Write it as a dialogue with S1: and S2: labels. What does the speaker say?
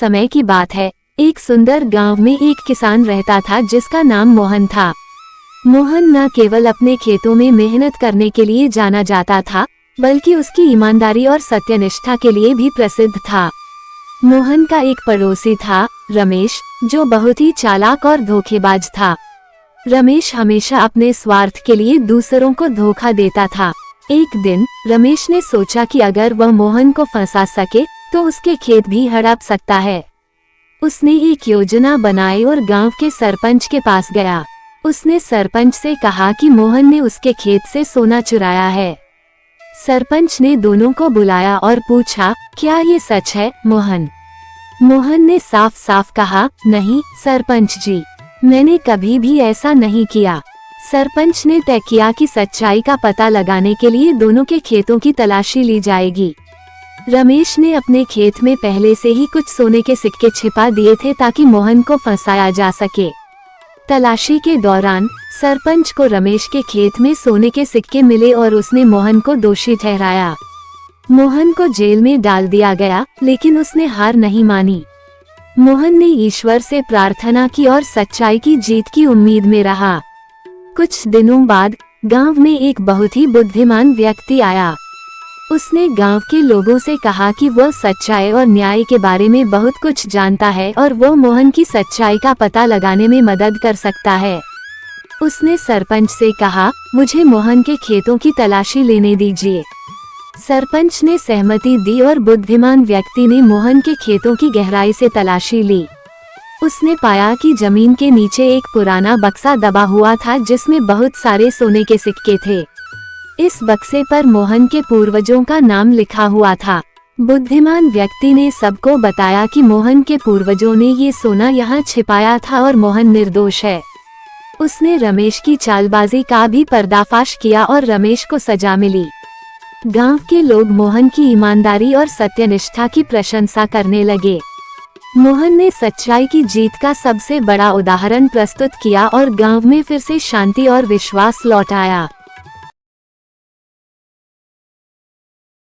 S1: समय की बात है। एक सुंदर गांव में एक किसान रहता था जिसका नाम मोहन था। मोहन न केवल अपने खेतों में मेहनत करने के लिए जाना जाता था, बल्कि उसकी ईमानदारी और सत्यनिष्ठा के लिए भी प्रसिद्ध था। मोहन का एक पड़ोसी था, रमेश, जो बहुत ही चालाक और धोखेबाज था। रमेश हमेशा अपने स्वार्थ के लिए दूसरों को धोखा देता था। एक दिन रमेश ने सोचा कि अगर वह मोहन को फंसा सके तो उसके खेत भी हड़प सकता है। उसने एक योजना बनाई और गांव के सरपंच के पास गया। उसने सरपंच से कहा कि मोहन ने उसके खेत से सोना चुराया है। सरपंच ने दोनों को बुलाया और पूछा, क्या ये सच है मोहन? मोहन ने साफ साफ कहा, नहीं सरपंच जी, मैंने कभी भी ऐसा नहीं किया। सरपंच ने तय किया कि सच्चाई का पता लगाने के लिए दोनों के खेतों की तलाशी ली जाएगी। रमेश ने अपने खेत में पहले से ही कुछ सोने के सिक्के छिपा दिए थे ताकि मोहन को फंसाया जा सके। तलाशी के दौरान सरपंच को रमेश के खेत में सोने के सिक्के मिले और उसने मोहन को दोषी ठहराया। मोहन को जेल में डाल दिया गया, लेकिन उसने हार नहीं मानी। मोहन ने ईश्वर से प्रार्थना की और सच्चाई की जीत की उम्मीद में रहा। कुछ दिनों बाद गांव में एक बहुत ही बुद्धिमान व्यक्ति आया। उसने गांव के लोगों से कहा कि वह सच्चाई और न्याय के बारे में बहुत कुछ जानता है और वह मोहन की सच्चाई का पता लगाने में मदद कर सकता है। उसने सरपंच से कहा, मुझे मोहन के खेतों की तलाशी लेने दीजिए। सरपंच ने सहमति दी और बुद्धिमान व्यक्ति ने मोहन के खेतों की गहराई से तलाशी ली। उसने पाया कि जमीन के नीचे एक पुराना बक्सा दबा हुआ था जिसमें बहुत सारे सोने के सिक्के थे। इस बक्से पर मोहन के पूर्वजों का नाम लिखा हुआ था। बुद्धिमान व्यक्ति ने सबको बताया कि मोहन के पूर्वजों ने ये सोना यहाँ छिपाया था और मोहन निर्दोष है। उसने रमेश की चालबाजी का भी पर्दाफाश किया और रमेश को सजा मिली। गांव के लोग मोहन की ईमानदारी और सत्यनिष्ठा की प्रशंसा करने लगे। मोहन ने सच्चाई की जीत का सबसे बड़ा उदाहरण प्रस्तुत किया और गांव में फिर से शांति और विश्वास लौट आया।